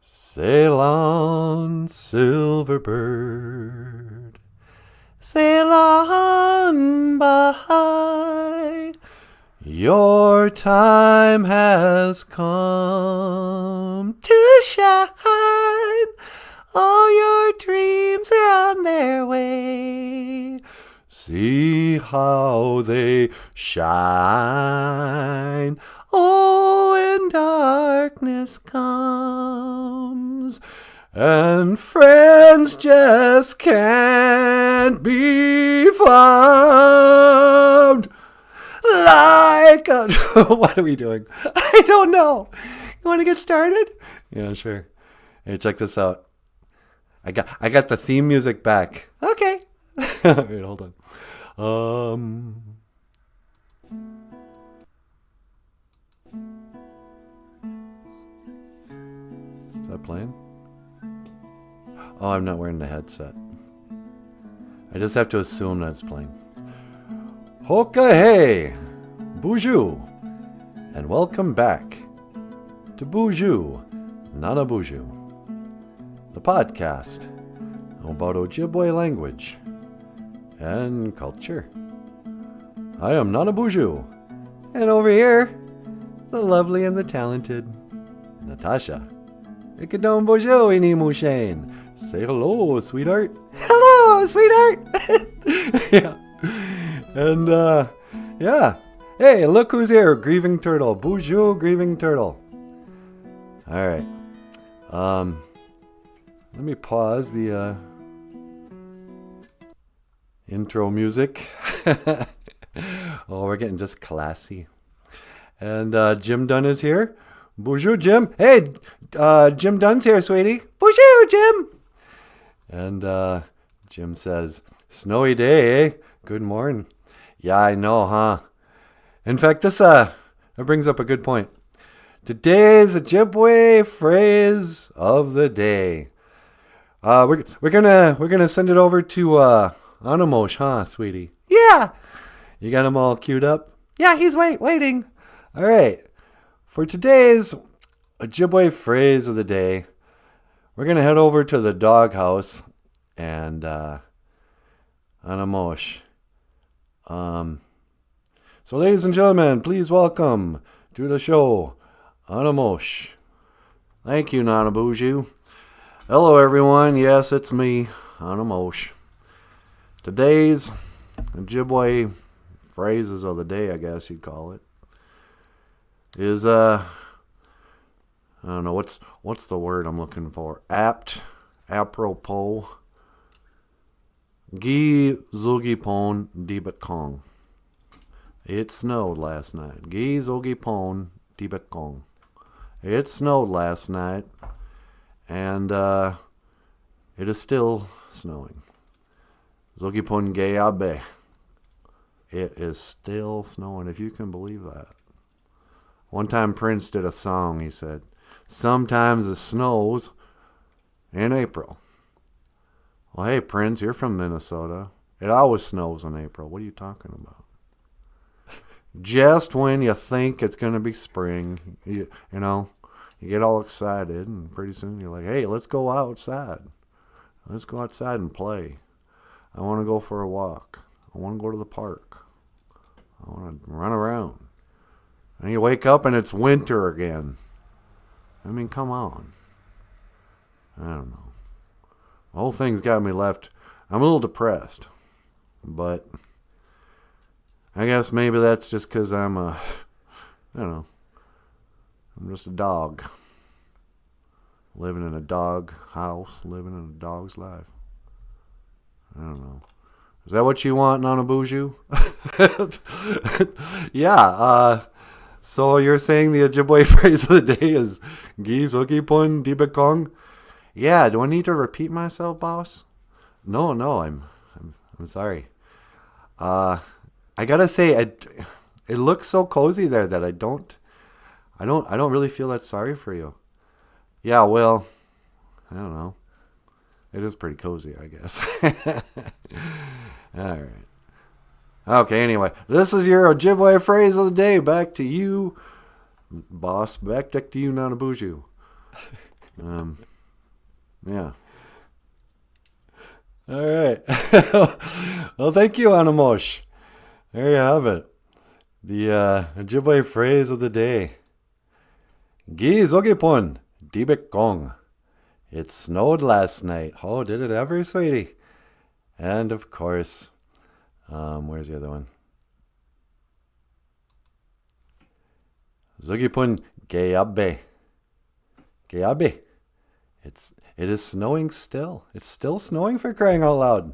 Sail on, silver bird, sail on by. Your time has come to shine. All your dreams are on their way. See how they shine. Oh, when darkness comes and friends just can't be found. Like a... What are we doing? I don't know. You want to get started? Yeah, sure. Hey, check this out. I got the theme music back. Okay. Wait, hold on. Is that playing? Oh, I'm not wearing the headset. I just have to assume that it's playing. Hoka hey! Boozhoo! And welcome back to Boozhoo Nanaboozhoo, the podcast about Ojibwe language and culture. I am Nanaboozhoo, and over here, the lovely and the talented Natasha. Ikadon Boozhoo ini Mushane. Say hello, sweetheart. Hello, sweetheart. Yeah. And, yeah. Hey, look who's here. Grieving Turtle. Boozhoo Grieving Turtle. Alright. Let me pause the, intro music. Oh, we're getting just classy. And, Jim Dunn is here. Boozhoo, Jim. Hey, Jim Dunn's here, sweetie. Boozhoo, Jim. And, Jim says, snowy day, eh? Good morning. Yeah, I know, huh? In fact, this it brings up a good point. Today's Ojibwe phrase of the day. We're gonna send it over to Anamosh, huh, sweetie? Yeah. You got him all queued up? Yeah, he's waiting. All right. For today's Ojibwe phrase of the day, we're gonna head over to the doghouse and Anamosh. So ladies and gentlemen, please welcome to the show, Anamosh. Thank you, Nanaboozhoo. Hello, everyone. Yes, it's me, Anamosh. Today's Ojibwe phrases of the day, I guess you'd call it, is, I don't know, what's the word I'm looking for? Apropos. GIT-ZOOGIPON DIBIKONG. It snowed last night. GIT-ZOOGIPON DIBIKONG. It snowed last night, and it is still snowing. Zoogipon GII-ZOOGIPON. It is still snowing, if you can believe that. One time Prince did a song, he said, sometimes it snows in April. Well, hey, Prince, you're from Minnesota. It always snows in April. What are you talking about? Just when you think it's going to be spring, you know, you get all excited, and pretty soon you're like, hey, let's go outside. Let's go outside and play. I want to go for a walk. I want to go to the park. I want to run around. And you wake up and it's winter again. I mean, come on. I don't know. The whole thing's got me left. I'm a little depressed. But I guess maybe that's just because I'm I don't know. I'm just a dog. Living in a dog house. Living in a dog's life. I don't know. Is that what you want, Nanaboozhoo? Yeah. So you're saying the Ojibwe phrase of the day is GIT-ZOOGIPON DIBIKONG? Yeah, do I need to repeat myself, boss? No, I'm sorry. I gotta say, it looks so cozy there that I don't really feel that sorry for you. Yeah, well, I don't know. It is pretty cozy, I guess. All right. Okay, anyway, this is your Ojibwe phrase of the day. Back to you, boss. Back to you, Nanaboozhoo. Yeah. All right. Well, thank you, Anamosh. There you have it. The Ojibwe phrase of the day. GIT-ZOOGIPON, DIBIKONG. It snowed last night. Oh, did it ever, sweetie? And of course, where's the other one? Zoogipon GII-ZOOGIPON. GII-ZOOGIPON. It is snowing still. It's still snowing, for crying out loud.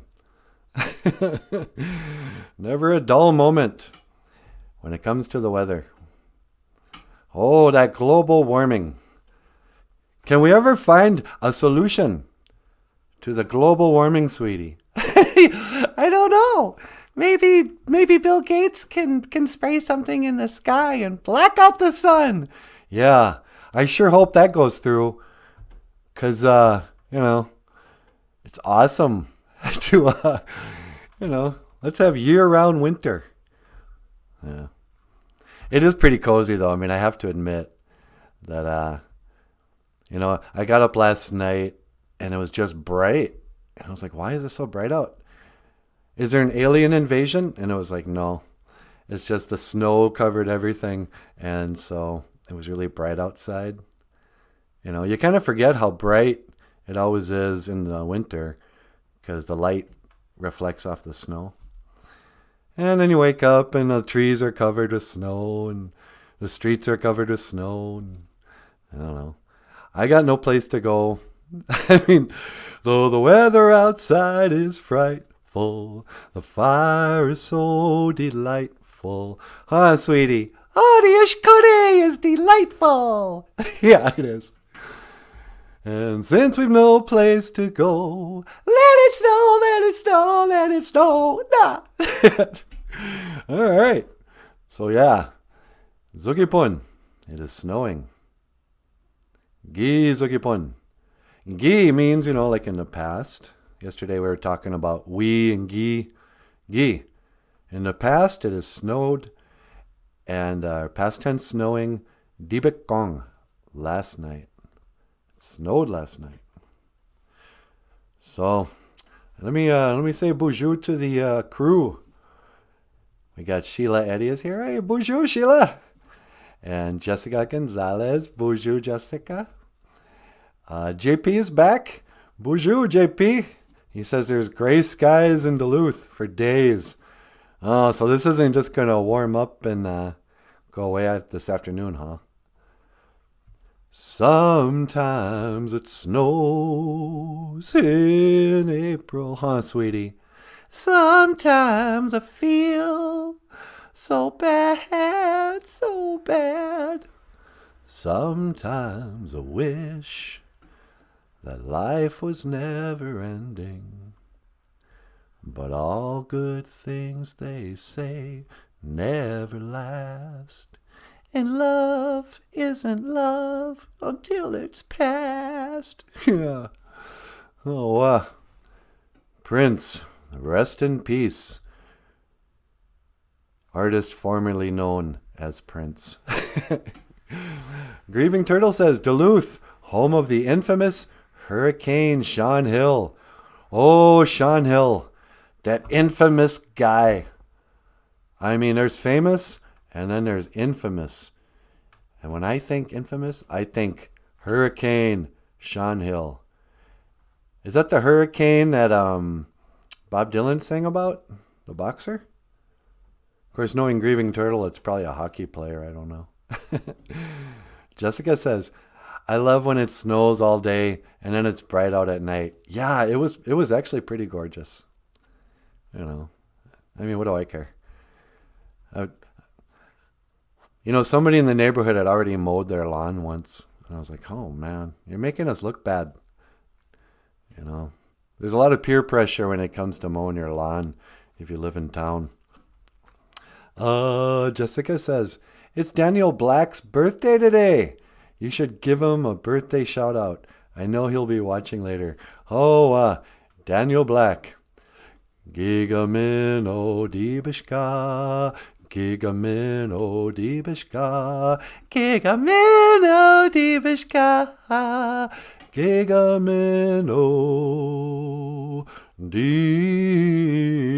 Never a dull moment when it comes to the weather. Oh, that global warming. Can we ever find a solution to the global warming, sweetie? I don't know. Maybe Bill Gates can spray something in the sky and black out the sun. Yeah, I sure hope that goes through. Because, it's awesome to, let's have year-round winter. Yeah. It is pretty cozy, though. I mean, I have to admit that, I got up last night and it was just bright. And I was like, why is it so bright out? Is there an alien invasion? And it was like, no. It's just the snow covered everything. And so it was really bright outside. You kind of forget how bright it always is in the winter because the light reflects off the snow. And then you wake up and the trees are covered with snow and the streets are covered with snow. And I don't know. I got no place to go. I mean, though the weather outside is frightful, the fire is so delightful. Huh, sweetie? Oh, the ishkuri is delightful. Yeah, it is. And since we've no place to go, let it snow, let it snow, let it snow. Nah. All right. So, yeah. Zoogipon. It is snowing. GIT-ZOOGIPON. Gi means, like in the past. Yesterday we were talking about we and gi. Gi. In the past, it has snowed. And past tense snowing. DIBIKONG. Last night. It snowed last night. So, let me say Boozhoo to the crew. We got Sheila Eddy is here. Hey, Boozhoo, Sheila. And Jessica Gonzalez. Boozhoo, Jessica. JP is back. Boozhoo, JP. He says there's gray skies in Duluth for days. Oh, so this isn't just going to warm up and go away this afternoon, huh? Sometimes it snows in April, huh, sweetie? Sometimes I feel so bad, so bad. Sometimes I wish that life was never ending. But all good things, they say, never last. And love isn't love until it's past. Yeah. Oh, Prince, rest in peace. Artist formerly known as Prince. Grieving Turtle says, Duluth, home of the infamous Hurricane Sean Hill. Oh, Sean Hill, that infamous guy. I mean, there's famous and then there's infamous. And when I think infamous, I think Hurricane Sean Hill. Is that the hurricane that Bob Dylan sang about? The boxer? Of course, knowing Grieving Turtle, it's probably a hockey player. I don't know. Jessica says, I love when it snows all day and then it's bright out at night. Yeah, it was actually pretty gorgeous. I mean, what do I care? Somebody in the neighborhood had already mowed their lawn once. And I was like, oh, man, you're making us look bad. There's a lot of peer pressure when it comes to mowing your lawn if you live in town. Jessica says, it's Daniel Black's birthday today. You should give him a birthday shout out. I know he'll be watching later. Oh, Daniel Black. Gigamino dibishka, Gigamino DIBIKONG, Gigamino DIBIKONG, Gigamino DIBIKONG.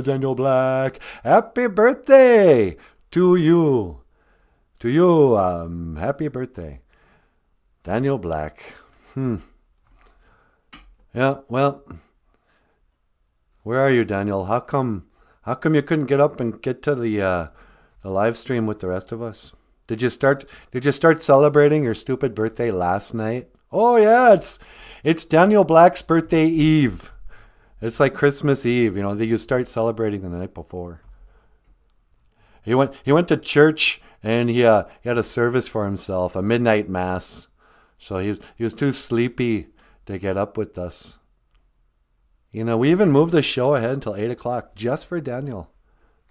Daniel Black, happy birthday to you. To you, happy birthday. Daniel Black. Yeah, well, where are you, Daniel? How come you couldn't get up and get to the live stream with the rest of us? Did you start celebrating your stupid birthday last night? Oh yeah, it's Daniel Black's birthday eve. It's like Christmas Eve, you start celebrating the night before. He went to church and he had a service for himself, a midnight mass. So he was too sleepy to get up with us. We even moved the show ahead until 8 o'clock just for Daniel.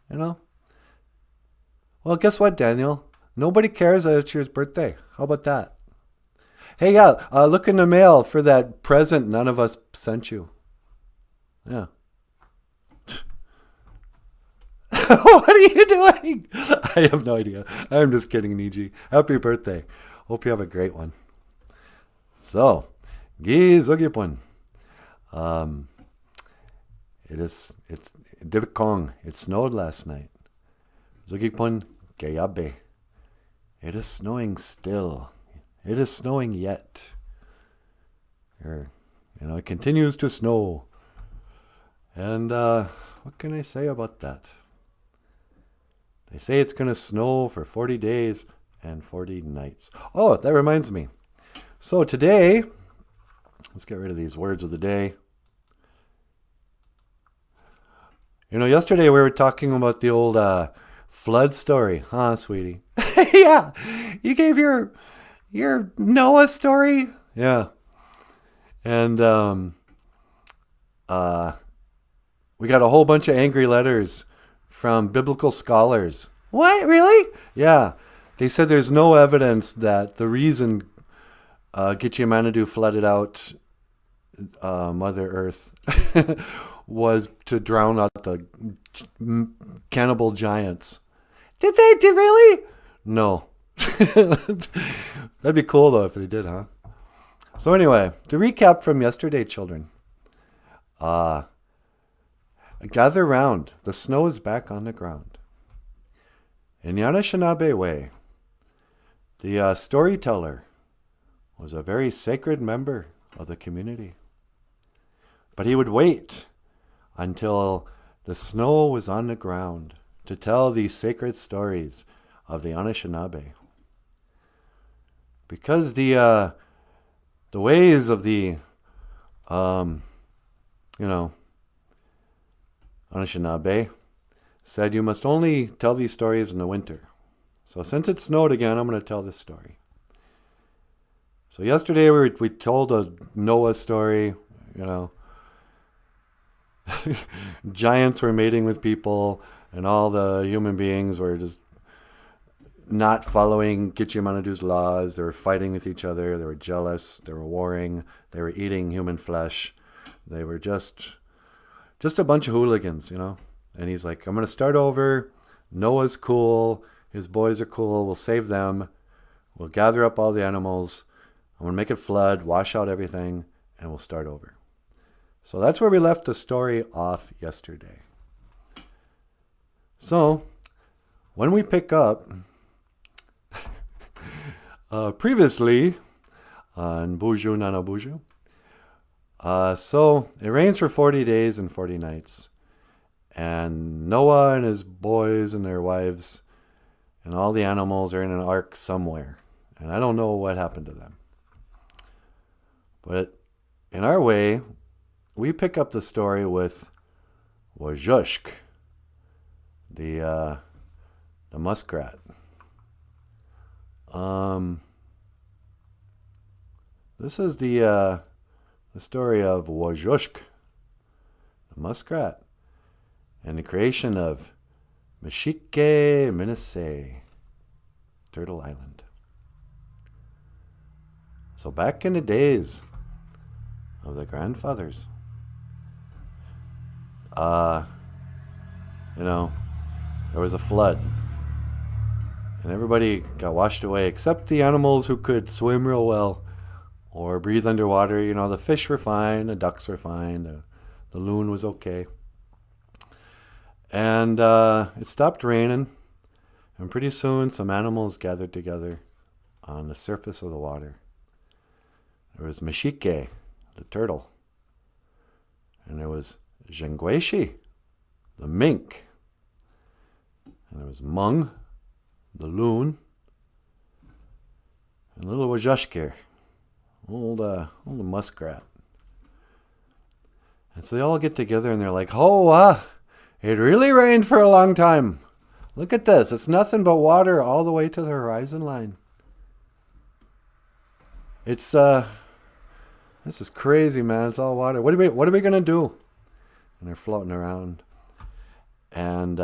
Well, guess what, Daniel? Nobody cares that it's your birthday. How about that? Hey, yeah, look in the mail for that present none of us sent you. Yeah. What are you doing? I have no idea. I'm just kidding, Niji. Happy birthday. Hope you have a great one. So, GIT-ZOOGIPON. It's DIBIKONG. It snowed last night. Zoogipon GII-ZOOGIPON. It is snowing still. It is snowing yet. It continues to snow. And what can I say about that? They say it's going to snow for 40 days and 40 nights. Oh, that reminds me. So today, let's get rid of these words of the day. Yesterday we were talking about the old flood story, huh, sweetie? Yeah, you gave your Noah story. Yeah, and we got a whole bunch of angry letters from biblical scholars. What, really? Yeah, they said there's no evidence that the reason GIT-ZOOGIPON flooded out Mother Earth was to drown out the cannibal giants. Did they? Did really? No. That'd be cool though if they did, huh? So anyway, to recap from yesterday, children. Gather round. The snow is back on the ground. In the Anishinaabe way, the storyteller was a very sacred member of the community. But he would wait until the snow was on the ground to tell these sacred stories of the Anishinaabe. Because the ways of the Anishinaabe said you must only tell these stories in the winter. So since it snowed again, I'm going to tell this story. So yesterday we told a Noah story, Giants were mating with people and all the human beings were just not following GIT-ZOOGIPON's laws. They were fighting with each other. They were jealous. They were warring. They were eating human flesh. They were just a bunch of hooligans, And he's like, I'm going to start over. Noah's cool. His boys are cool. We'll save them. We'll gather up all the animals. I'm going to make it flood, wash out everything, and we'll start over. So that's where we left the story off yesterday. So when we pick up, previously on Boozhoo Nanaboozhoo, so it rains for 40 days and 40 nights. And Noah and his boys and their wives and all the animals are in an ark somewhere. And I don't know what happened to them. But in our way, we pick up the story with WAZHUSHK, the muskrat. This is the story of WAZHUSHK, the muskrat, and the creation of MISHEIKE, MINISI, Turtle Island. So back in the days of the grandfathers, you know, there was a flood. And everybody got washed away except the animals who could swim real well or breathe underwater. You know, the fish were fine, the ducks were fine, the loon was okay. And it stopped raining, and pretty soon some animals gathered together on the surface of the water. There was MISHEIKE, the turtle, and there was GIT-ZOOGIPON, the mink, and there was Mung, the loon, and little WAZHUSHK, old muskrat. And so they all get together and they're like, oh, it really rained for a long time. Look at this. It's nothing but water all the way to the horizon line. It's, this is crazy, man. It's all water. What are we going to do? And they're floating around. And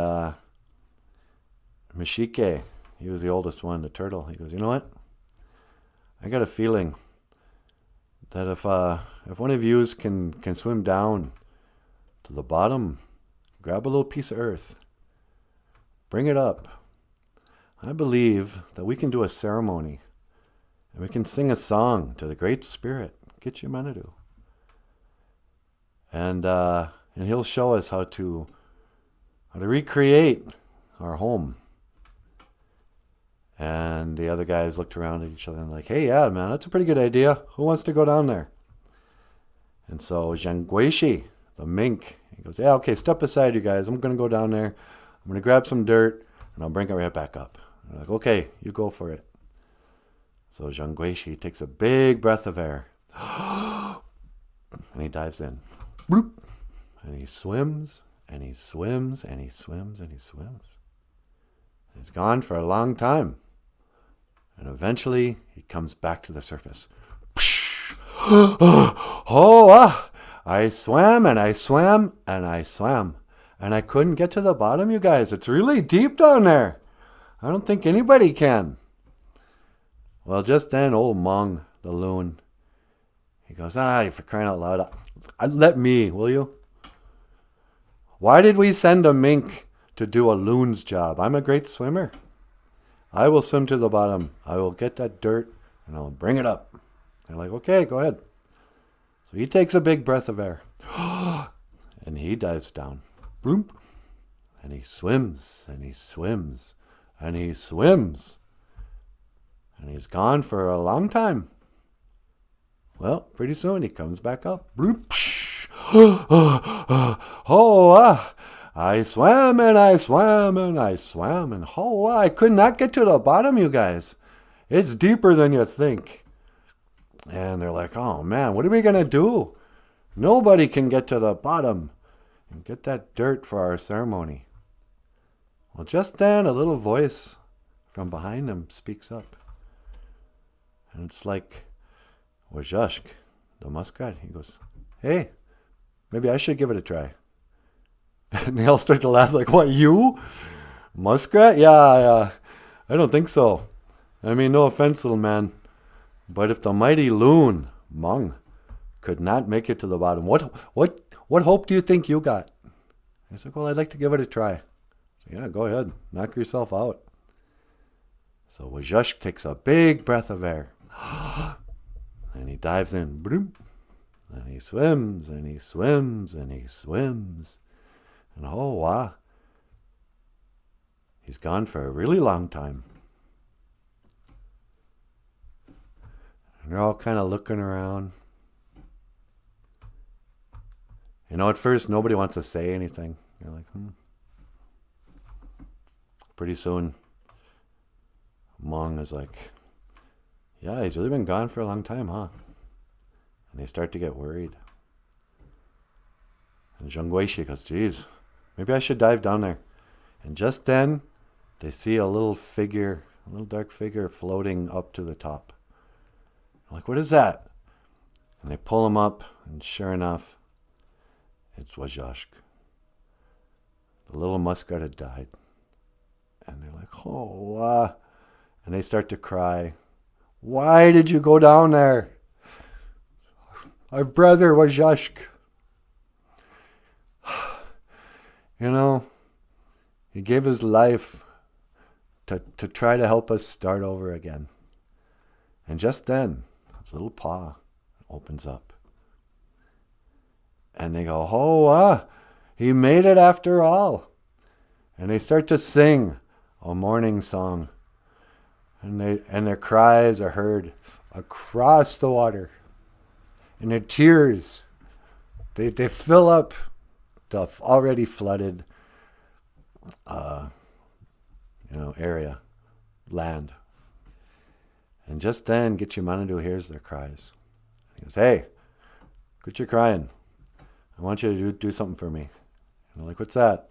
MISHEIKE, he was the oldest one, the turtle. He goes, you know what? I got a feeling that if one of yous can swim down to the bottom, grab a little piece of earth, bring it up, I believe that we can do a ceremony and we can sing a song to the Great Spirit, GIT-ZOOGIPON. And he'll show us how to recreate our home. And the other guys looked around at each other and like, hey, yeah, man, that's a pretty good idea. Who wants to go down there? And so GIT-ZOOGIPON, the mink, he goes, yeah, okay, step aside, you guys. I'm going to go down there. I'm going to grab some dirt, and I'll bring it right back up. And they're like, okay, you go for it. So GIT-ZOOGIPON takes a big breath of air. And he dives in. Bloop. And he swims, and he swims, and he swims, and he swims. And he's gone for a long time. And eventually, he comes back to the surface. I swam, and I swam, and I swam. And I couldn't get to the bottom, you guys. It's really deep down there. I don't think anybody can. Well, just then, old Mung, the loon, he goes, for crying out loud, let me, will you? Why did we send a mink to do a loon's job? I'm a great swimmer. I will swim to the bottom. I will get that dirt, and I'll bring it up. They're like, okay, go ahead. So he takes a big breath of air, and he dives down. Boom. And he swims, and he swims, and he swims. And he's gone for a long time. Well, pretty soon he comes back up. Boom. I swam and I swam and I swam and I could not get to the bottom, you guys. It's deeper than you think. And they're like, oh man, what are we going to do? Nobody can get to the bottom and get that dirt for our ceremony. Well, just then a little voice from behind them speaks up. And it's like WAZHUSHK, the muskrat. He goes, hey, maybe I should give it a try. And they all start to laugh like, what, you? Muskrat? Yeah, I don't think so. I mean, no offense, little man. But if the mighty loon, Mung, could not make it to the bottom, what hope do you think you got? I said, well, I'd like to give it a try. So, yeah, go ahead. Knock yourself out. So WAZHUSHK takes a big breath of air. And he dives in. Boom. And he swims, and he swims, and he swims. And he's gone for a really long time. And they're all kind of looking around. You know, at first, nobody wants to say anything. You're like, Pretty soon, Mung is like, yeah, he's really been gone for a long time, huh? And they start to get worried. And GIT-ZOOGIPON goes, geez, maybe I should dive down there. And just then, they see a little figure, a little dark figure floating up to the top. I'm like, what is that? And they pull him up, and sure enough, it's WAZHUSHK. The little muskrat had died. And they're like, and they start to cry. Why did you go down there? Our brother WAZHUSHK. You know, he gave his life to try to help us start over again. And just then, his little paw opens up. And they go, oh, he made it after all. And they start to sing a morning song. And their cries are heard across the water. And their tears, they fill up the already flooded area, land. And just then, GIT-ZOOGIPON hears their cries. He goes, hey, quit your crying. I want you to do something for me. And they're like, what's that?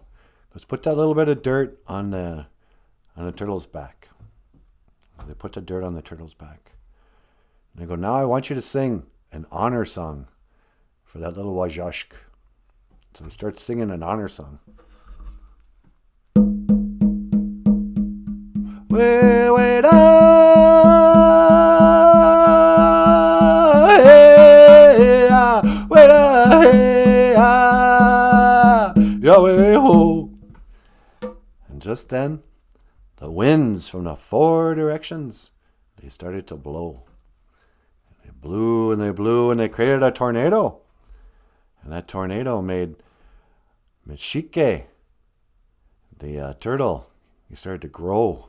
He goes, put that little bit of dirt on the turtle's back. So they put the dirt on the turtle's back. And they go, now I want you to sing an honor song for that little WAZHUSHK. So they start singing an honor song. Way da, hey ya, way da, hey ya, Yahweh ho. And just then, the winds from the four directions, they started to blow. And they blew and they blew and they created a tornado. And that tornado made MISHEIKE, the turtle, he started to grow.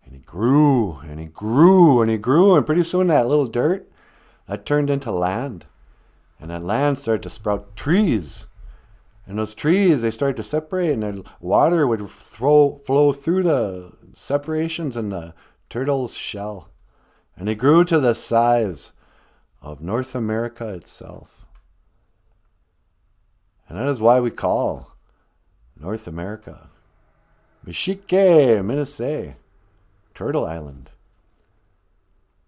And he grew, and he grew, and he grew, and pretty soon that little dirt, that turned into land. And that land started to sprout trees. And those trees, they started to separate, and the water would flow through the separations in the turtle's shell. And they grew to the size of North America itself. And that is why we call North America MISHEIKE, MINISI, Turtle Island.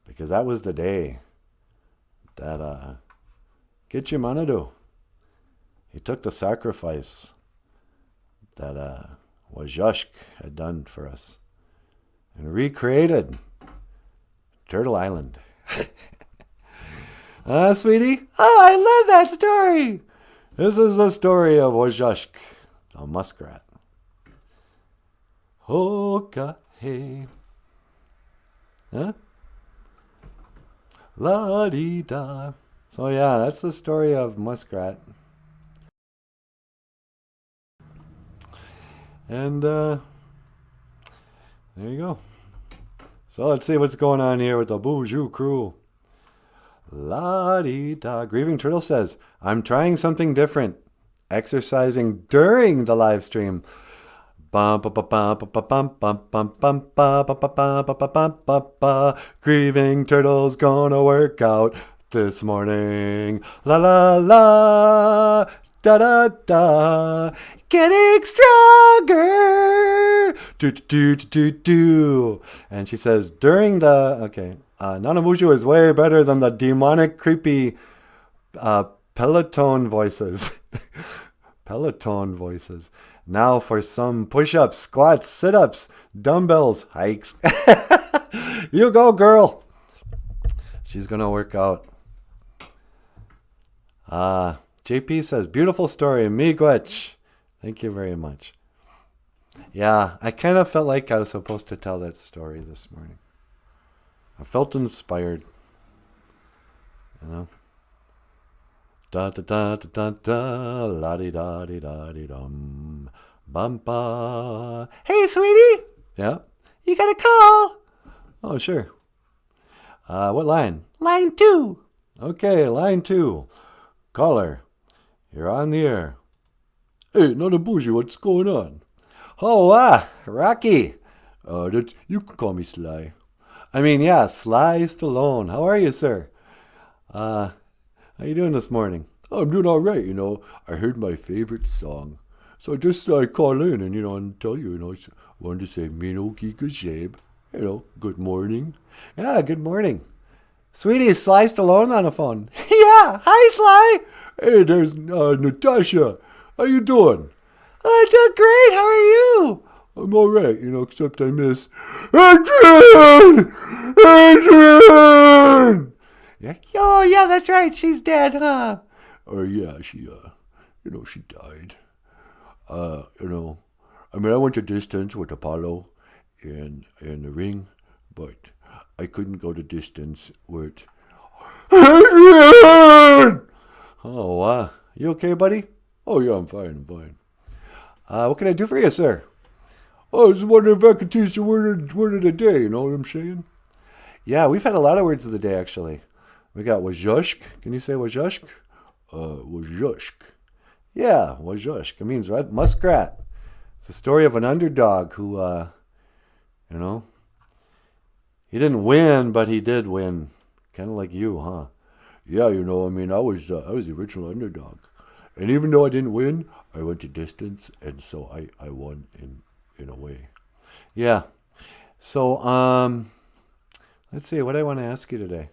Because that was the day that GIT-ZOOGIPON, he took the sacrifice that WAZHUSHK had done for us and recreated Turtle Island. Sweetie? Oh, I love that story. This is the story of WAZHUSHK, a muskrat. Hoka hey. Huh? La-dee-da. So yeah, that's the story of Muskrat. And there you go. So let's see what's going on here with the Boozhoo crew. La-dee-da. Grieving Turtle says, I'm trying something different. Exercising during the live stream. Grieving Turtle's gonna work out this morning. La la la, da da da, getting stronger. Do do do do do. And she says during the Nanaboozhoo is way better than the demonic, creepy Peloton voices. Peloton voices. Now for some push-ups, squats, sit-ups, dumbbells, hikes. You go, girl. She's going to work out. JP says, beautiful story. Miigwech. Thank you very much. Yeah, I kind of felt like I was supposed to tell that story this morning. I felt inspired. You know? Da da da da da da, la di da di da di dum, bumpa. Hey, sweetie. Yeah. You got a call. Oh, sure. What line? Line 2. Okay, line 2. Caller, you're on the air. Hey, Nanaboozhoo, what's going on? Oh, Rocky. You can call me Sly. I mean, yeah, Sly Stallone. How are you, sir? How you doing this morning? Oh, I'm doing all right, you know. I heard my favorite song. So I just call in and, and tell you, I wanted to say, good morning. Yeah, good morning. Sweetie, is Sly Stallone on the phone? Yeah, hi, Sly. Hey, there's Natasha. How you doing? I'm doing great. How are you? I'm all right, except I miss Adrian! Adrian! Yeah. Oh, yeah, that's right. She's dead, huh? Oh, yeah, she died. You know, I mean, I went the distance with Apollo in the ring, but I couldn't go the distance with Adrian! Oh, wow. You okay, buddy? Oh, yeah, I'm fine, what can I do for you, sir? Oh, I was wondering if I could teach you word of the day, you know what I'm saying? Yeah, we've had a lot of words of the day, actually. We got WAZHUSHK. Can you say WAZHUSHK? WAZHUSHK. Yeah, WAZHUSHK. It means muskrat. It's the story of an underdog who, you know, he didn't win, but he did win. Kind of like you, huh? Yeah, you know, I mean, I was the original underdog. And even though I didn't win, I went the distance, and so I won in a way. Yeah. So, let's see, what do I want to ask you today?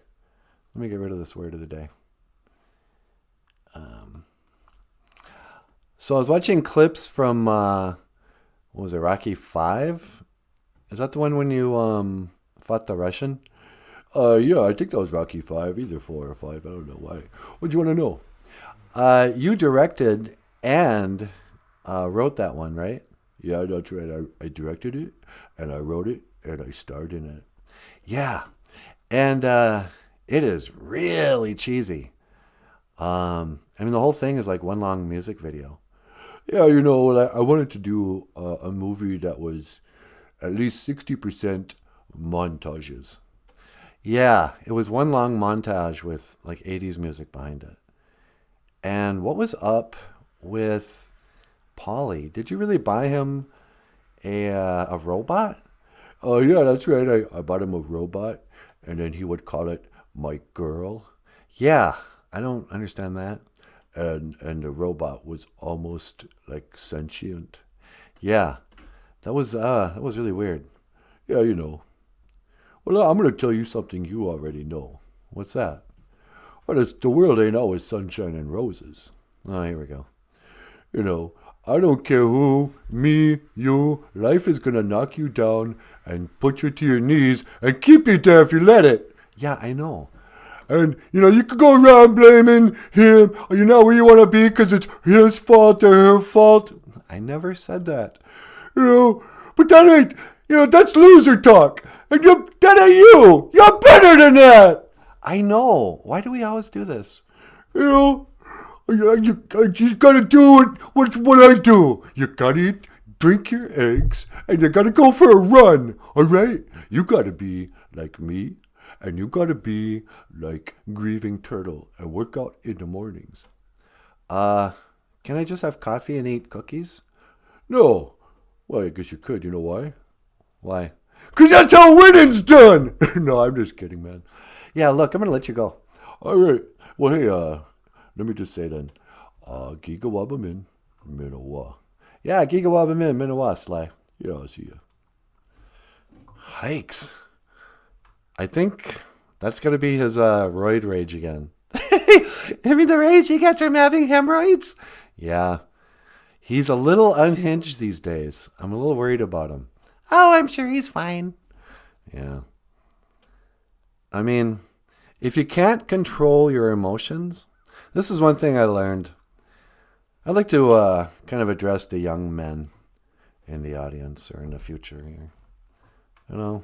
Let me get rid of this word of the day. So I was watching clips from, what was it, Rocky 5? Is that the one when you fought the Russian? Yeah, I think that was Rocky 5, either 4 or 5. I don't know why. What do you want to know? You directed and wrote that one, right? Yeah, that's right. I directed it, and I wrote it, and I starred in it. Yeah, and it is really cheesy. I mean, the whole thing is like one long music video. Yeah, you know, I wanted to do a movie that was at least 60% montages. Yeah, it was one long montage with like 80s music behind it. And what was up with Paulie? Did you really buy him a robot? Oh, yeah, that's right. I bought him a robot, and then he would call it my girl. Yeah, I don't understand that. And the robot was almost like sentient. Yeah, that was really weird. Yeah, you know. Well, I'm going to tell you something you already know. What's that? Well, the world ain't always sunshine and roses. Oh, here we go. You know, I don't care who, me, you, life is going to knock you down and put you to your knees and keep you there if you let it. Yeah, I know. And, you know, you could go around blaming him, or you're not where you want to be because it's his fault or her fault. I never said that. You know, but that ain't, you know, that's loser talk. And that ain't you. You're better than that. I know. Why do we always do this? You know, you gotta do what I do. You gotta drink your eggs, and you gotta go for a run, all right? You gotta be like me, and you gotta be like Grieving Turtle and work out in the mornings. Can I just have coffee and eat cookies? No. Well, I guess you could. You know why? Why? Because that's how winning's done. No, I'm just kidding, man. Yeah, look, I'm going to let you go. All right. Well, hey, let me just say then. Gigawabamin, Minawa. Yeah, Gigawabamin, Minawa, Sly. Yeah, I'll see you. Hikes. I think that's going to be his roid rage again. I mean, the rage he gets from having hemorrhoids? Yeah. He's a little unhinged these days. I'm a little worried about him. Oh, I'm sure he's fine. Yeah. I mean, if you can't control your emotions, this is one thing I learned. I'd like to kind of address the young men in the audience or in the future here. You know,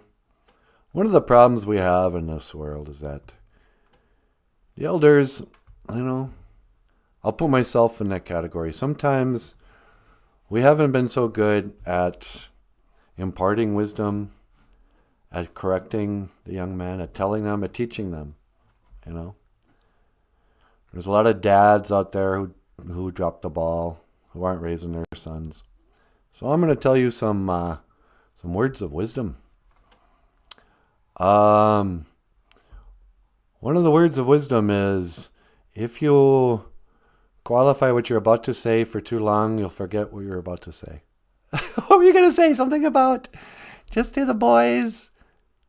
one of the problems we have in this world is that the elders, you know, I'll put myself in that category. Sometimes we haven't been so good at imparting wisdom, at correcting the young men, at telling them, at teaching them, you know. There's a lot of dads out there who drop the ball, who aren't raising their sons. So I'm going to tell you some words of wisdom. One of the words of wisdom is, if you qualify what you're about to say for too long, you'll forget what you're about to say. What were you going to say? Something about just to the boys?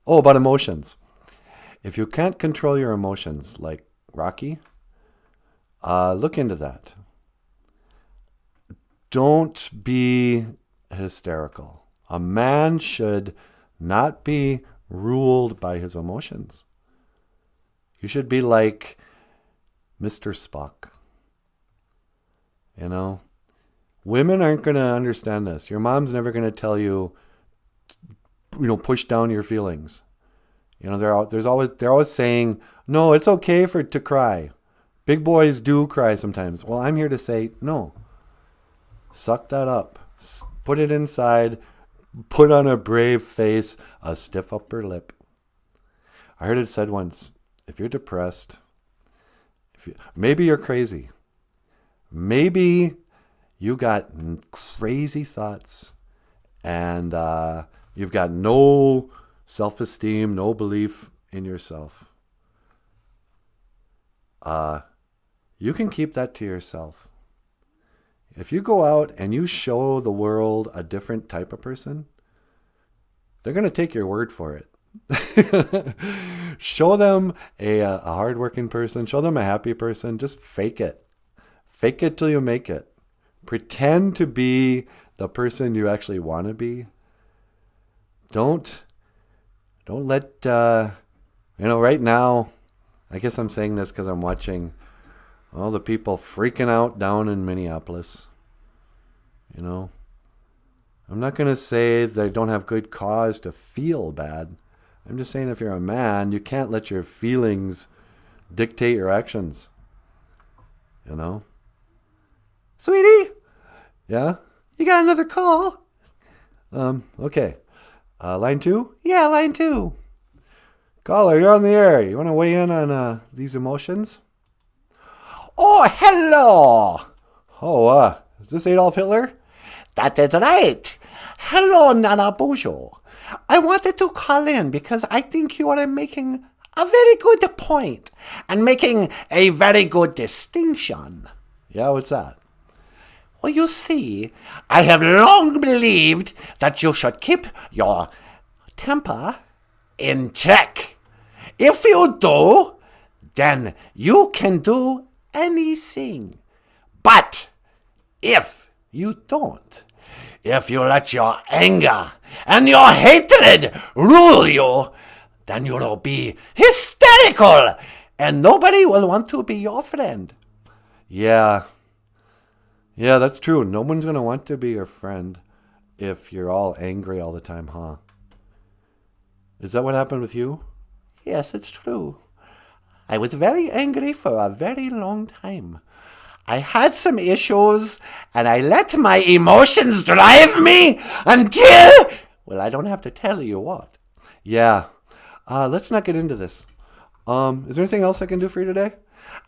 Oh, about emotions. If you can't control your emotions, like Rocky, look into that. Don't be hysterical. A man should not be ruled by his emotions. You should be like Mr. Spock. You know, Women aren't going to understand this. Your mom's never going to tell you, push down your feelings. They're always saying, no, it's okay to cry. Big boys do cry sometimes. Well, I'm here to say, no. Suck that up. Put it inside. Put on a brave face, a stiff upper lip. I heard it said once, if you're depressed, maybe you're crazy. Maybe you got crazy thoughts and you've got no self-esteem, no belief in yourself. You can keep that to yourself. If you go out and you show the world a different type of person, they're going to take your word for it. Show them a hardworking person. Show them a happy person. Just fake it. Fake it till you make it. Pretend to be the person you actually want to be. Don't let, right now, I guess I'm saying this because I'm watching all the people freaking out down in Minneapolis. I'm not going to say they don't have good cause to feel bad. I'm just saying if you're a man, you can't let your feelings dictate your actions. Sweetie? Yeah? You got another call? Okay. Line 2? Yeah, line 2. Caller, you're on the air. You want to weigh in on these emotions? Oh, hello! Oh, is this Adolf Hitler? That is right. Hello, Nanaboozhoo. I wanted to call in because I think you are making a very good point and making a very good distinction. Yeah, what's that? Well, you see, I have long believed that you should keep your temper in check. If you do, then you can do anything. But if you don't, if you let your anger and your hatred rule you, then you'll be hysterical and nobody will want to be your friend. Yeah, that's true. No one's going to want to be your friend if you're all angry all the time, huh? Is that what happened with you? Yes, it's true. I was very angry for a very long time. I had some issues, and I let my emotions drive me until... Well, I don't have to tell you what. Yeah. Let's not get into this. Is there anything else I can do for you today?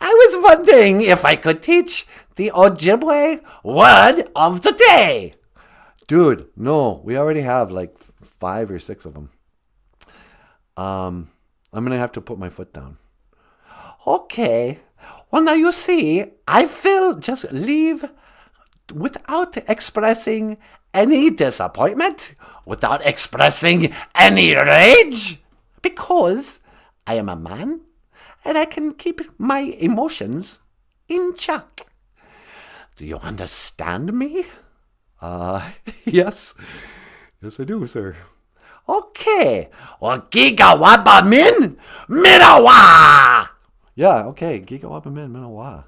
I was wondering if I could teach the OJIBWE word of the day. Dude, no. We already have like 5 or 6 of them. I'm going to have to put my foot down. Okay. Well, now you see, I will just leave without expressing any disappointment, without expressing any rage, because I am a man and I can keep my emotions in check. Do you understand me? Yes. Yes, I do, sir. Okay. Well, Giga Min Minawa! Yeah, okay. Giga Min Minawa.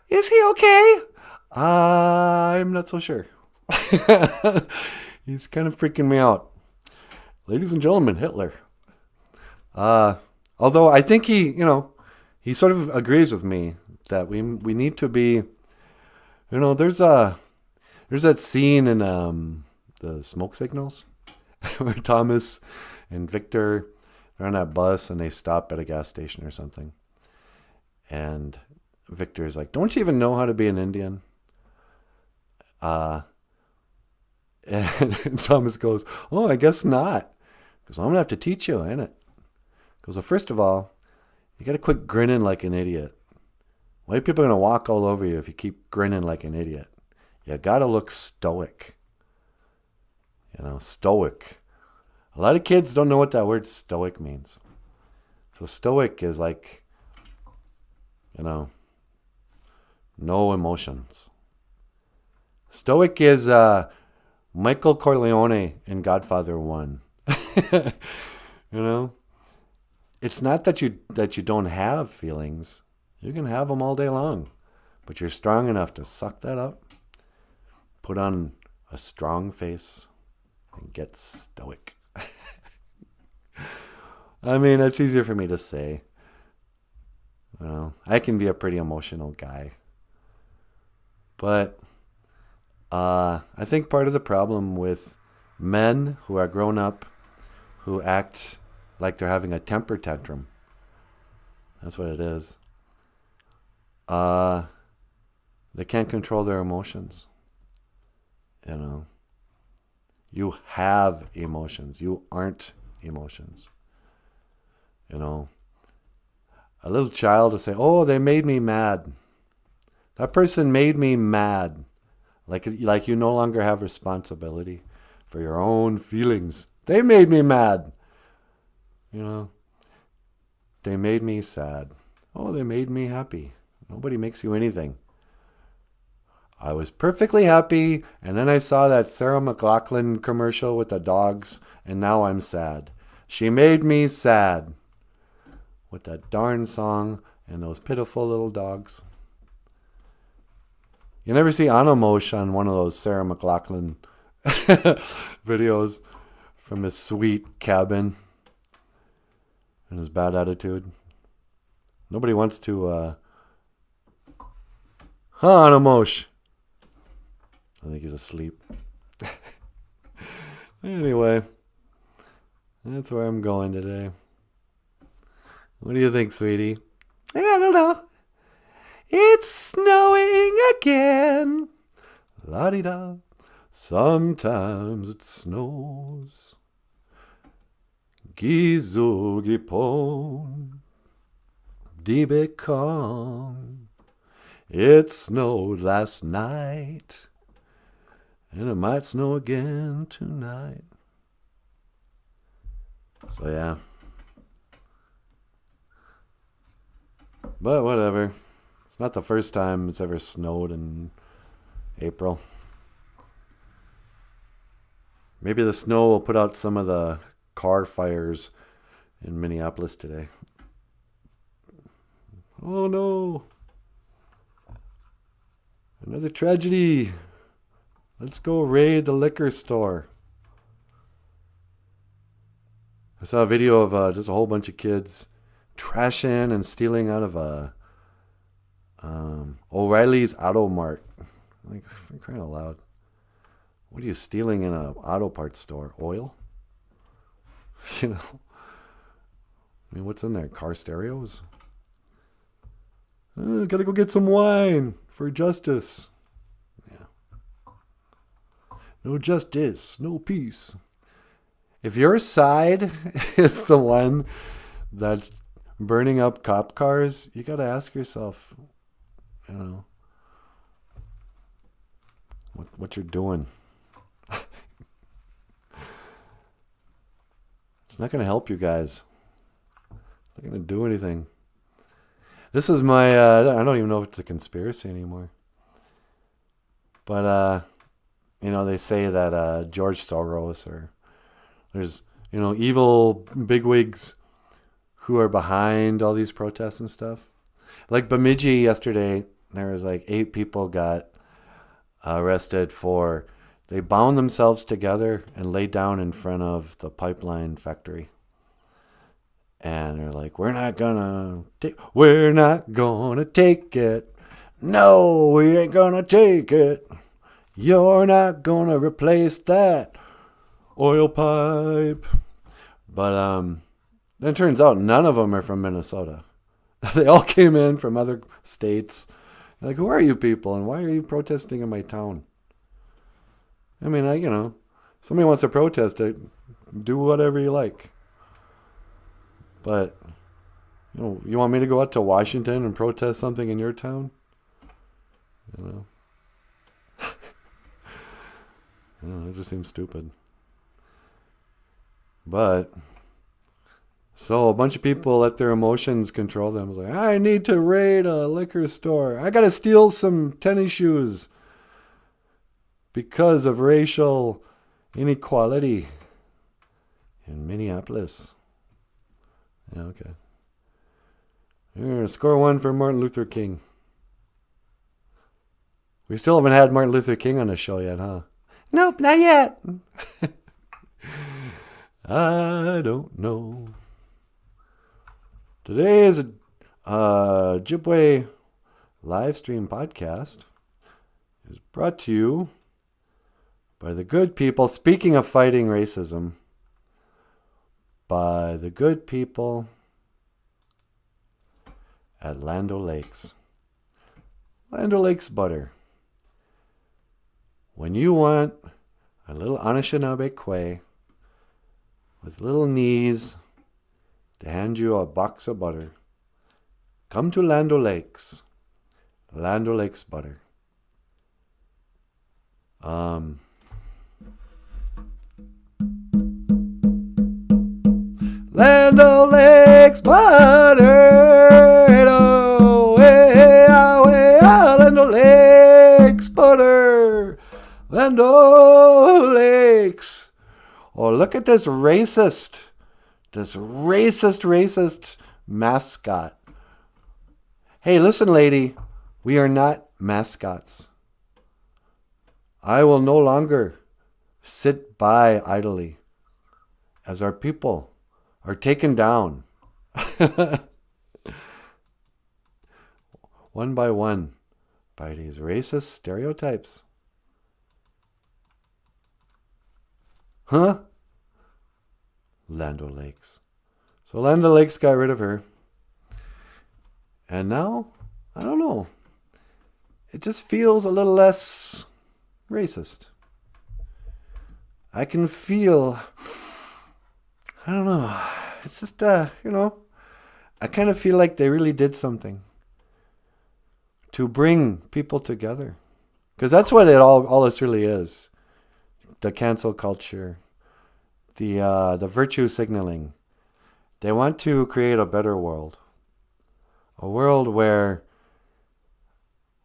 Is he okay? I'm not so sure. He's kind of freaking me out. Ladies and gentlemen, Hitler. Although I think he sort of agrees with me that we need to be, there's that scene in the Smoke Signals where Thomas and Victor are on that bus and they stop at a gas station or something. And Victor's like, don't you even know how to be an Indian? And Thomas goes, oh, I guess not. Because I'm going to have to teach you, ain't it? Because, well, first of all, you got to quit grinning like an idiot. White people are going to walk all over you if you keep grinning like an idiot. You got to look stoic. Stoic. A lot of kids don't know what that word stoic means. So stoic is like, no emotions. Stoic is Michael Corleone in Godfather 1. It's not that you don't have feelings. You can have them all day long, but you're strong enough to suck that up, put on a strong face, and get stoic. I mean, it's easier for me to say. You know, I can be a pretty emotional guy. But I think part of the problem with men who are grown up, who act like they're having a temper tantrum, that's what it is. They can't control their emotions. You know, you have emotions. You aren't emotions. You know, a little child will say, "Oh, they made me mad. That person made me mad." Like you no longer have responsibility for your own feelings. They made me mad. You know, they made me sad. Oh, they made me happy. Nobody makes you anything. I was perfectly happy, and then I saw that Sarah McLachlan commercial with the dogs, and now I'm sad. She made me sad. With that darn song and those pitiful little dogs. You never see Anamosh on one of those Sarah McLachlan videos from his sweet cabin and his bad attitude. Nobody wants to... Anamosh! I think he's asleep. Anyway, that's where I'm going today. What do you think, sweetie? I don't know. It's snowing again. La-di-da. Sometimes it snows. GIT-ZOOGIPON. DIBIKONG. It snowed last night. And it might snow again tonight. So yeah. But whatever. It's not the first time it's ever snowed in April. Maybe the snow will put out some of the car fires in Minneapolis today. Oh no. Another tragedy. Let's go raid the liquor store. I saw a video of just a whole bunch of kids trashing and stealing out of a O'Reilly's Auto Mart. Like, for crying out loud. What are you stealing in an auto parts store? Oil? You know? I mean, what's in there? Car stereos? Gotta go get some wine for justice. Yeah. No justice, no peace. If your side is the one that's burning up cop cars, you got to ask yourself, you know, what you're doing. It's not going to help you guys. It's not going to do anything. This is my, I don't even know if it's a conspiracy anymore. But, you know, they say that George Soros or there's, you know, evil bigwigs who are behind all these protests and stuff. Like Bemidji yesterday, there was like 8 people got arrested for, they bound themselves together and laid down in front of the pipeline factory. And they're like, we're not gonna take it. No, we ain't gonna take it. You're not gonna replace that oil pipe. But it turns out none of them are from Minnesota. They all came in from other states. They're like, who are you people and why are you protesting in my town? I mean, you know, somebody wants to protest it, do whatever you like. But, you know, you want me to go out to Washington and protest something in your town? You know? You know, it just seems stupid. But, so a bunch of people let their emotions control them. It's like, I need to raid a liquor store. I got to steal some tennis shoes because of racial inequality in Minneapolis. Yeah, okay. Here, score one for Martin Luther King. We still haven't had Martin Luther King on the show yet, huh? Nope, not yet. I don't know. Today is a OJIBWE live stream podcast. It's brought to you by the good people, speaking of fighting racism, by the good people at Land O'Lakes. Land O'Lakes butter. When you want a little Anishinaabe with little knees to hand you a box of butter, come to Land O'Lakes. Land O'Lakes butter. Land O'Lakes butter. Hello, hey, Land O'Lakes butter. Land O'Lakes. Oh, look at this racist mascot. Hey, listen, lady, we are not mascots. I will no longer sit by idly as our people are taken down one by one by these racist stereotypes. Huh? Land O'Lakes. So Land O'Lakes got rid of her. And now, I don't know. It just feels a little less racist. I can feel, I don't know. It's just, I kind of feel like they really did something to bring people together. Because that's what all this really is. The cancel culture, the virtue signaling. They want to create a better world. A world where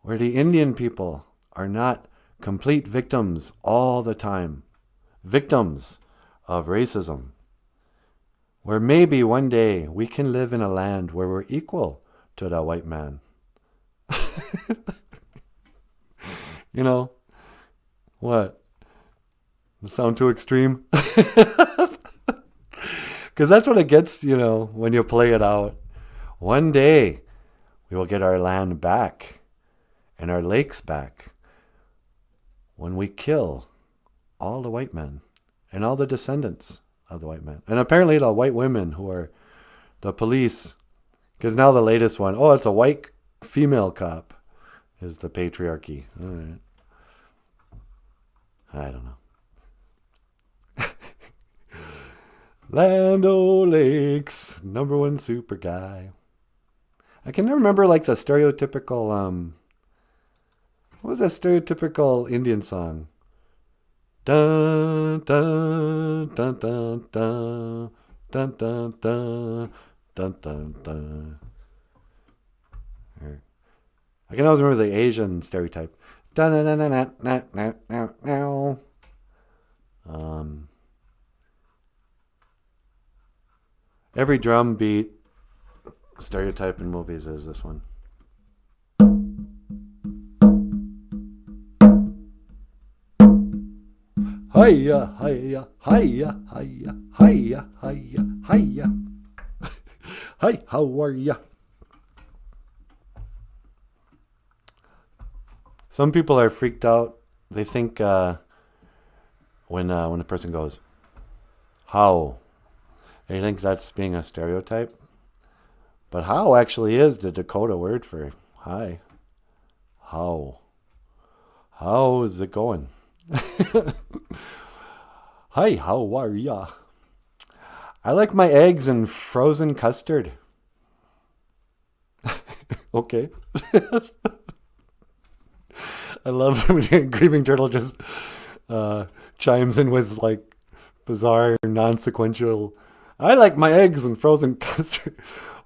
the Indian people are not complete victims all the time. Victims of racism. Where maybe one day we can live in a land where we're equal to the white man. You know, what? Sound too extreme? Because that's what it gets, when you play it out. One day, we will get our land back and our lakes back when we kill all the white men and all the descendants of the white men. And apparently the white women who are the police, because now the latest one, it's a white female cop, is the patriarchy. All right. I don't know. Land O'Lakes, #1 super guy. I can never remember the stereotypical, what was that stereotypical Indian song? Dun, dun, dun, dun, dun, dun, dun, dun, dun, dun, dun. I can always remember the Asian stereotype. Dun, dun, dun, dun, dun, dun, dun, dun. Every drum beat stereotype in movies is this one. Hiya, hiya, hiya, hiya, hiya, hiya, hiya. Hi, how are ya? Some people are freaked out. They think when a person goes, how? They think that's being a stereotype. But how actually is the Dakota word for hi. How? How is it going? Hi, how are ya? I like my eggs in frozen custard. Okay. I love when Grieving Turtle just chimes in with bizarre, non-sequential. I like my eggs in frozen custard.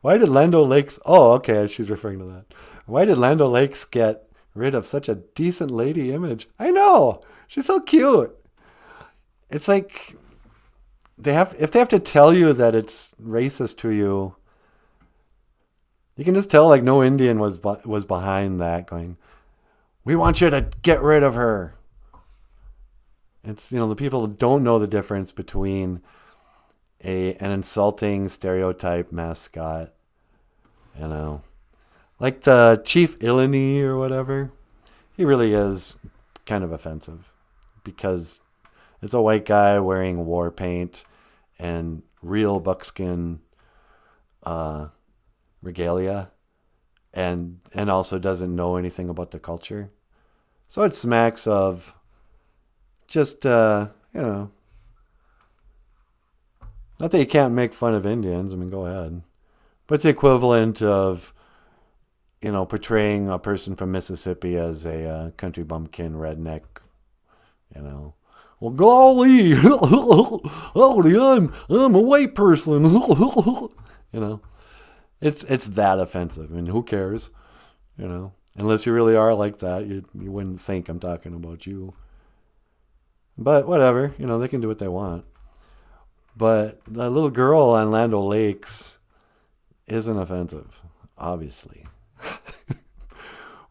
Why did Land O'Lakes... Oh, okay, she's referring to that. Why did Land O'Lakes get rid of such a decent lady image? I know. She's so cute. It's like... if they have to tell you that it's racist to you, You can just tell like no Indian was behind that going, we want you to get rid of her. It's, the people don't know the difference between an insulting stereotype mascot, like the Chief Illini or whatever. He really is kind of offensive because it's a white guy wearing war paint and real buckskin regalia, and also doesn't know anything about the culture. So it smacks of just, not that you can't make fun of Indians. I mean, go ahead. But it's the equivalent of, portraying a person from Mississippi as a country bumpkin redneck, Well, golly, howdy, I'm a white person, It's that offensive. I mean, who cares, Unless you really are like that, you wouldn't think I'm talking about you. But whatever, they can do what they want. But the little girl on Land O'Lakes isn't offensive, obviously.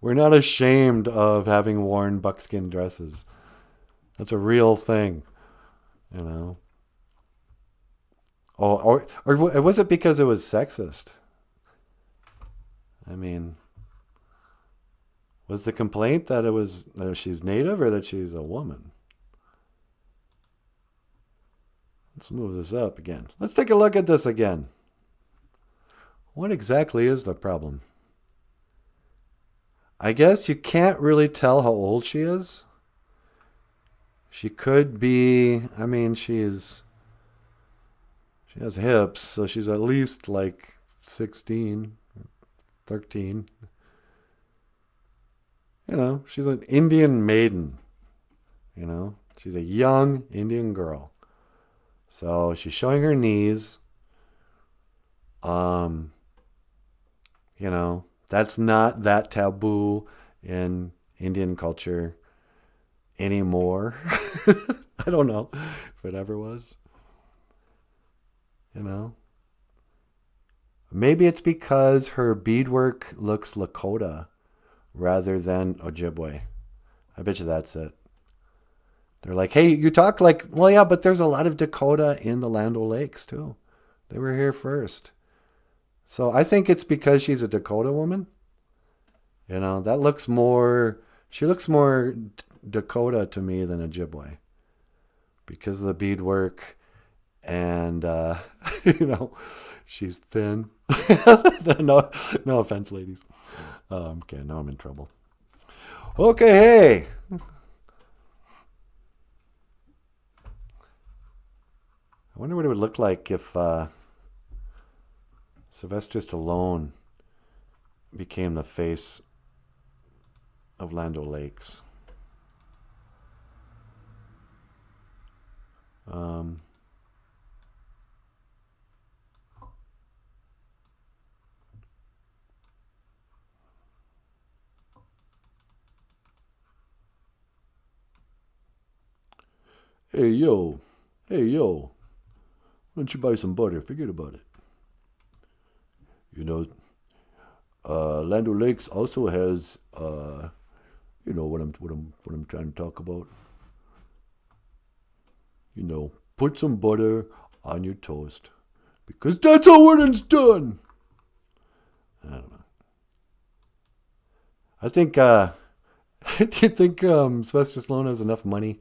We're not ashamed of having worn buckskin dresses. That's a real thing, Oh, or was it because it was sexist? I mean, was the complaint that that she's native or that she's a woman? Let's move this up again. Let's take a look at this again. What exactly is the problem? I guess you can't really tell how old she is. She could be, she has hips, so she's at least like 16, 13. She's an Indian maiden. She's a young Indian girl. So she's showing her knees. That's not that taboo in Indian culture anymore. I don't know if it ever was. Maybe it's because her beadwork looks Lakota rather than Ojibwe. I bet you that's it. They're like, hey, you talk like, well, yeah, but there's a lot of Dakota in the Land O'Lakes too. They were here first. So I think it's because she's a Dakota woman. That looks more, she looks more Dakota to me than Ojibwe. Because of the beadwork and, she's thin. No offense, ladies. Okay, now I'm in trouble. Okay, hey. I wonder what it would look like if Sylvester Stallone became the face of Land O'Lakes. Hey, yo. Why don't you buy some butter? Forget about it. Land O'Lakes also has, what I'm trying to talk about. Put some butter on your toast because that's how it's done. I don't know. I think, do you think Sylvester Stallone has enough money?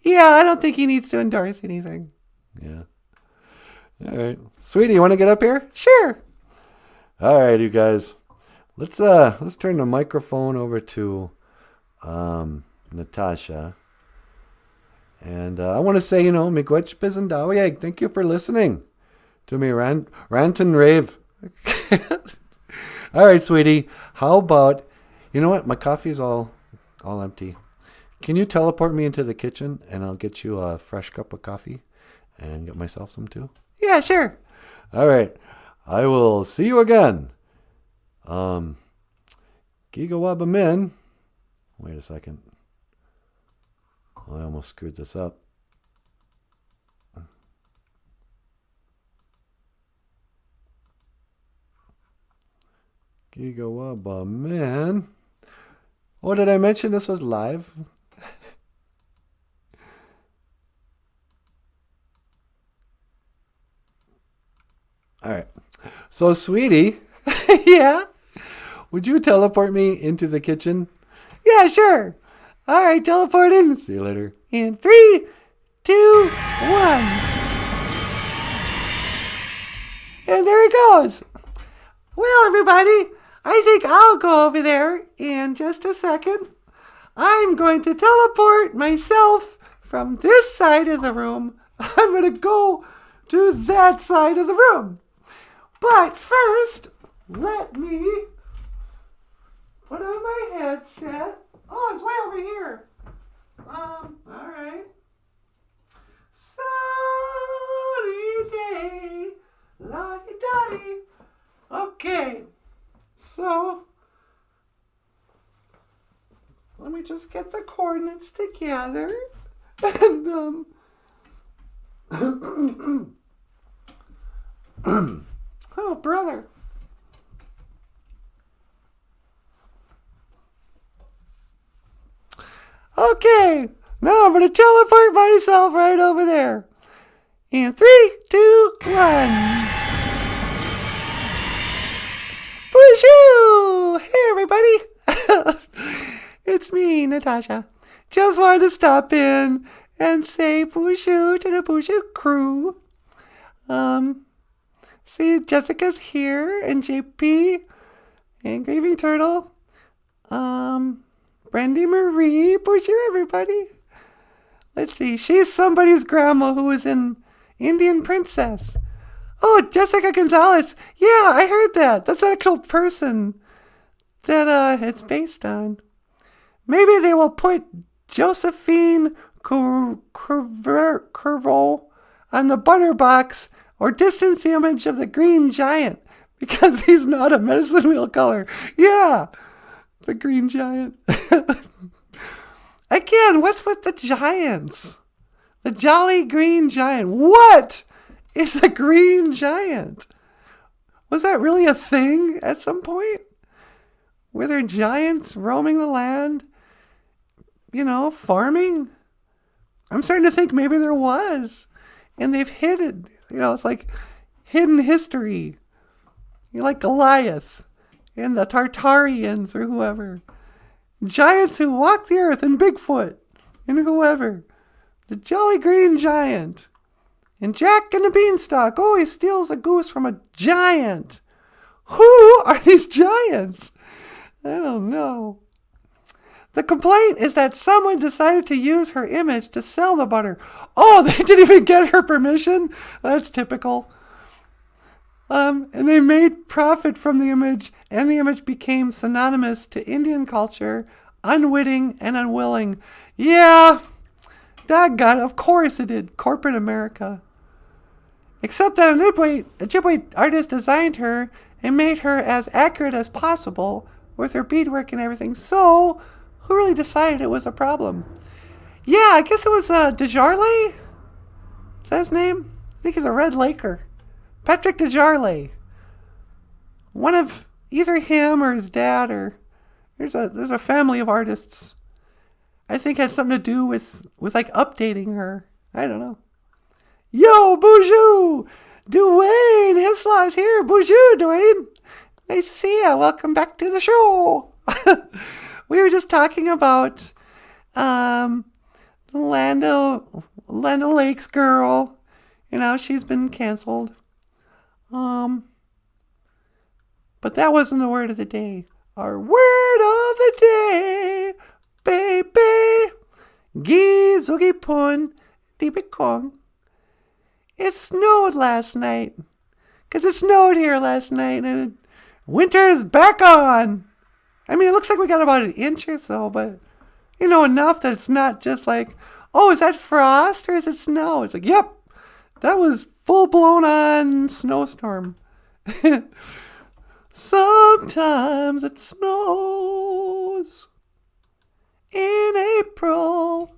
Yeah, I don't think he needs to endorse anything. Yeah. All right. Sweetie, you want to get up here? Sure. All right, you guys. Let's turn the microphone over to Natasha. And I want to say, miigwech bizandawiyeg. Thank you for listening to me rant and rave. All right, sweetie. How about, you know what? My coffee's all empty. Can you teleport me into the kitchen and I'll get you a fresh cup of coffee and get myself some too? Yeah, sure. All right. I will see you again. GIGAWABAMIN. Wait a second. I almost screwed this up. Gigawaaba, man. Oh, did I mention this was live? All right. So, sweetie, yeah, would you teleport me into the kitchen? Yeah, sure. All right, teleporting. See you later. In 3, 2, 1. And there he goes. Well, everybody, I think I'll go over there in just a second. I'm going to teleport myself from this side of the room. I'm going to go to that side of the room. But first, let me put on my headset. Oh, it's way over here. All right. Sunny day, la-di-da-di. Okay, so let me just get the coordinates together. And, oh, brother. Okay, now I'm going to teleport myself right over there. In 3, 2, 1. Boozhoo! Hey, everybody. It's me, Natasha. Just wanted to stop in and say Boozhoo to the Boozhoo crew. See, Jessica's here, and JP, and Grieving Turtle, Brandy Marie, Boozhoo, everybody. Let's see, she's somebody's grandma who was in Indian Princess. Oh, Jessica Gonzalez. Yeah, I heard that. That's an actual person that it's based on. Maybe they will put Josephine Curvo on the butter box or distance the image of the green giant because he's not a medicine wheel color. Yeah, the green giant. Again, what's with the giants? The jolly green giant. What is a green giant? Was that really a thing at some point? Were there giants roaming the land? Farming? I'm starting to think maybe there was. And they've hid it. It's like hidden history. Like Goliath and the Tartarians or whoever. Giants who walk the earth and Bigfoot and whoever. The jolly green giant. And Jack and the Beanstalk always steals a goose from a giant. Who are these giants? I don't know. The complaint is that someone decided to use her image to sell the butter. Oh, they didn't even get her permission? That's typical. And they made profit from the image, and the image became synonymous to Indian culture, unwitting and unwilling. Yeah, doggone, of course it did. Corporate America. Except that an Ojibwe artist designed her and made her as accurate as possible with her beadwork and everything. So, who really decided it was a problem? Yeah, I guess it was Desjardins. Is that his name? I think he's a Red Laker. Patrick Desjardins. One of either him or his dad, or there's a family of artists. I think had something to do with like updating her. I don't know. Yo, Boozhoo! Dwayne Hislaw's here. Boozhoo, Dwayne. Nice to see you. Welcome back to the show. We were just talking about the Land O'Lakes girl. She's been canceled. But that wasn't the word of the day. Our word of the day, baby. GIT-ZOOGIPON, DIBIKONG. It snowed last night. Because it snowed here last night, and winter is back on. I mean, it looks like we got about an inch or so, but, enough that it's not just like, oh, is that frost or is it snow? It's like, yep, that was full-blown on snowstorm. Sometimes it snows in April.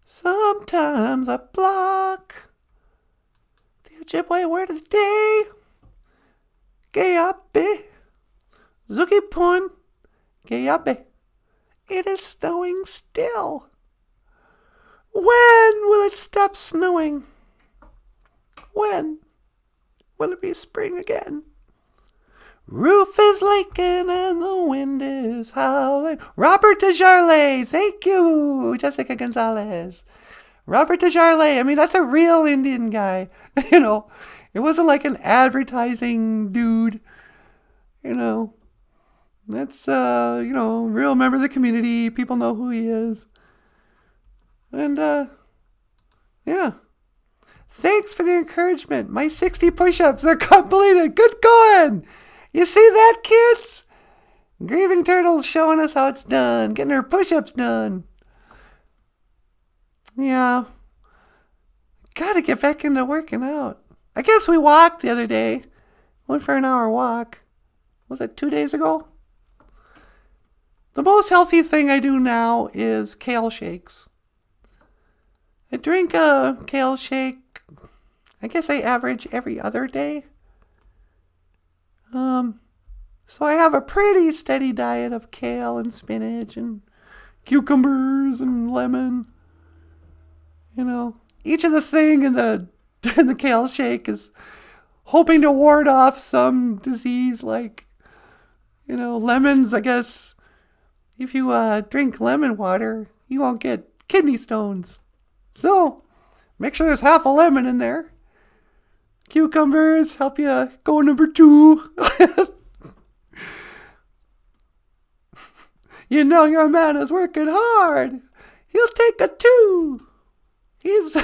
Sometimes I block the Ojibwe word of the day. GII-ZOOGIPON. GIT-ZOOGIPON, GII-ZOOGIPON. It is snowing still. When will it stop snowing? When will it be spring again? Roof is leaking and the wind is howling. Robert DeJarle, thank you, Jessica Gonzalez. Robert DeJarle, I mean, that's a real Indian guy. You know, it wasn't like an advertising dude. You know, that's, real member of the community. People know who he is. And, yeah. Thanks for the encouragement. My 60 push-ups are completed. Good going. You see that, kids? Grieving Turtle's showing us how it's done. Getting her push-ups done. Yeah. Gotta get back into working out. I guess we walked the other day. Went for an hour walk. Was it 2 days ago? The most healthy thing I do now is kale shakes. I drink a kale shake, I guess I average every other day. So I have a pretty steady diet of kale and spinach and cucumbers and lemon. You know, each of the thing in the kale shake is hoping to ward off some disease like, lemons. I guess if you drink lemon water, you won't get kidney stones. So make sure there's half a lemon in there. Cucumbers help you go number 2. You know your man is working hard. He'll take a 2. He's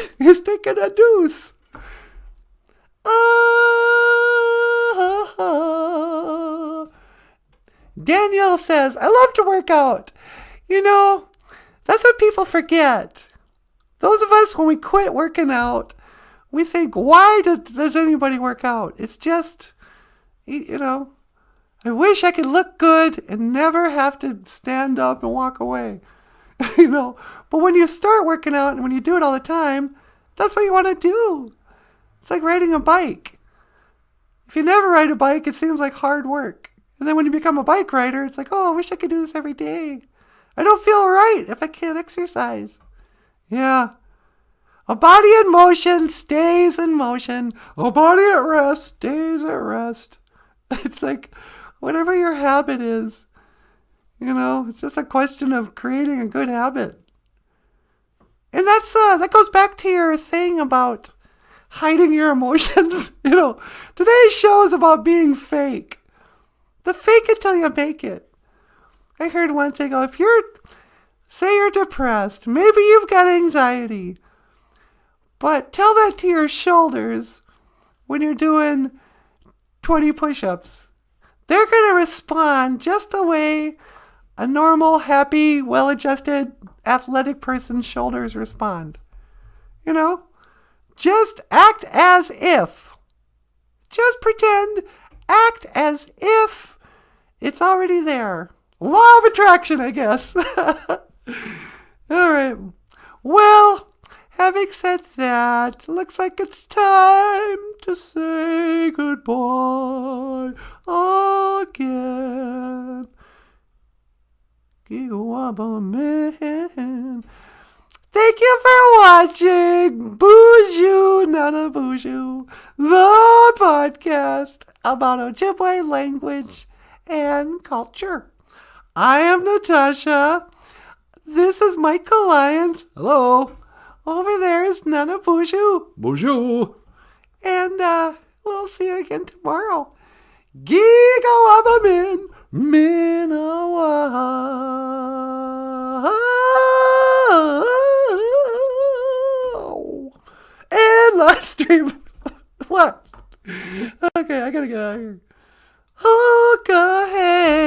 taking a deuce. Daniel says, I love to work out. You know, that's what people forget. Those of us, when we quit working out, we think, why does anybody work out? It's just, I wish I could look good and never have to stand up and walk away. But when you start working out and when you do it all the time, that's what you want to do. It's like riding a bike. If you never ride a bike, it seems like hard work. And then when you become a bike rider, it's like, oh, I wish I could do this every day. I don't feel right if I can't exercise. Yeah. A body in motion stays in motion. A body at rest stays at rest. It's like, whatever your habit is, it's just a question of creating a good habit. And that goes back to your thing about hiding your emotions. Today's show is about being fake. The fake it till you make it. I heard once they go, say you're depressed, maybe you've got anxiety, but tell that to your shoulders when you're doing 20 push-ups. They're going to respond just the way a normal, happy, well-adjusted, athletic person's shoulders respond. Just act as if. Just pretend, act as if it's already there. Law of attraction, I guess. All right. Well, having said that, looks like it's time to say goodbye again. GII-ZOOGIPON. Thank you for watching Boozhoo Nanaboozhoo, the podcast about Ojibwe language and culture. I am Natasha. This is Michael Lyons. Hello. Over there is Nanaboozhoo. Bonjour. And we'll see you again tomorrow. GII-ZOOGIPON. Minawa. And live stream. What? Okay, I gotta get out of here. Oh, go ahead.